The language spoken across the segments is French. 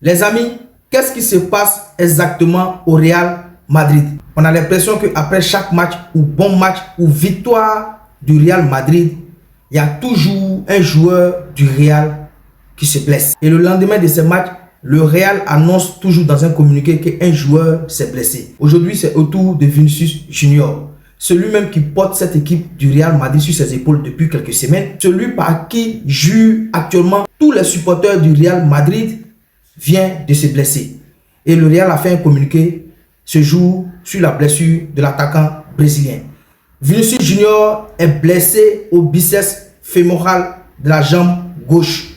Les amis, qu'est-ce qui se passe exactement au Real Madrid? On a l'impression qu'après chaque match ou bon match ou victoire du Real Madrid, il y a toujours un joueur du Real qui se blesse. Et le lendemain de ce match, le Real annonce toujours dans un communiqué qu'un joueur s'est blessé. Aujourd'hui, c'est au tour de Vinicius Junior. Celui-même qui porte cette équipe du Real Madrid sur ses épaules depuis quelques semaines. Celui par qui jurent actuellement tous les supporters du Real Madrid vient de se blesser. Et le Real a fait un communiqué ce jour sur la blessure de l'attaquant brésilien. Vinicius Junior est blessé au biceps fémoral de la jambe gauche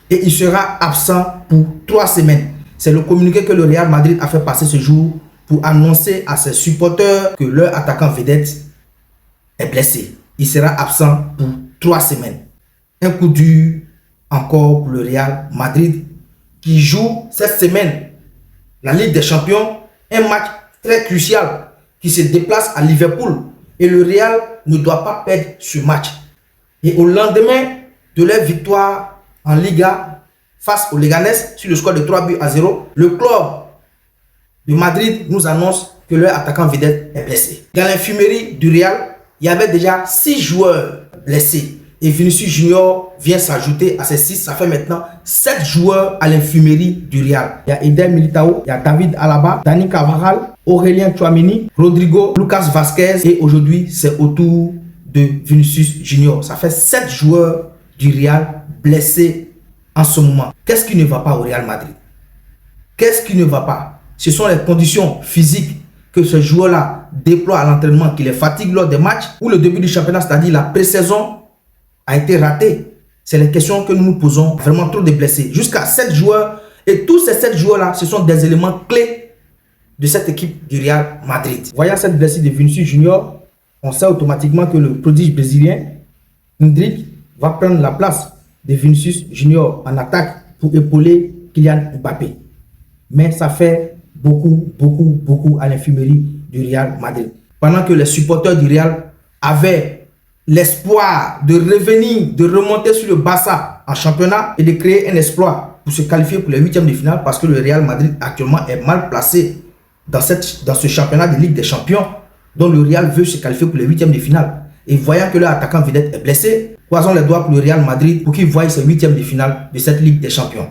et il sera absent pour 3 semaines. C'est le communiqué que le Real Madrid a fait passer ce jour pour annoncer à ses supporters que leur attaquant vedette est blessé. Il sera absent pour 3 semaines. Un coup dur encore pour le Real Madrid qui joue cette semaine la Ligue des Champions, un match très crucial qui se déplace à Liverpool et le Real ne doit pas perdre ce match. Et au lendemain de leur victoire en Liga face au Leganés sur le score de 3-0, le club de Madrid nous annonce que leur attaquant vedette est blessé. Dans l'infirmerie du Real, il y avait déjà 6 joueurs blessés. Et Vinicius Junior vient s'ajouter à ces 6. Ça fait maintenant 7 joueurs à l'infirmerie du Real. Il y a Eder Militao, il y a David Alaba, Dani Carvajal, Aurélien Tchouameni, Rodrigo, Lucas Vazquez. Et aujourd'hui, c'est au tour de Vinicius Junior. Ça fait 7 joueurs du Real blessés en ce moment. Qu'est-ce qui ne va pas au Real Madrid? Qu'est-ce qui ne va pas? Ce sont les conditions physiques que ce joueur-là déploie à l'entraînement qui les fatigue lors des matchs ou le début du championnat, c'est-à-dire la pré-saison, a été raté. C'est les questions que nous nous posons. Vraiment trop de blessés. Jusqu'à 7 joueurs. Et tous ces 7 joueurs-là, ce sont des éléments clés de cette équipe du Real Madrid. Voyant cette blessure de Vinicius Junior, on sait automatiquement que le prodige brésilien, Endrick, va prendre la place de Vinicius Junior en attaque pour épauler Kylian Mbappé. Mais ça fait beaucoup à l'infirmerie du Real Madrid. Pendant que les supporters du Real avaient l'espoir de revenir, de remonter sur le Barça en championnat et de créer un exploit pour se qualifier pour les 8e de finale parce que le Real Madrid actuellement est mal placé dans ce championnat de Ligue des Champions dont le Real veut se qualifier pour les 8e de finale. Et voyant que leur attaquant vedette est blessé, croisons les doigts pour le Real Madrid pour qu'il voie ses 8e de finale de cette Ligue des Champions.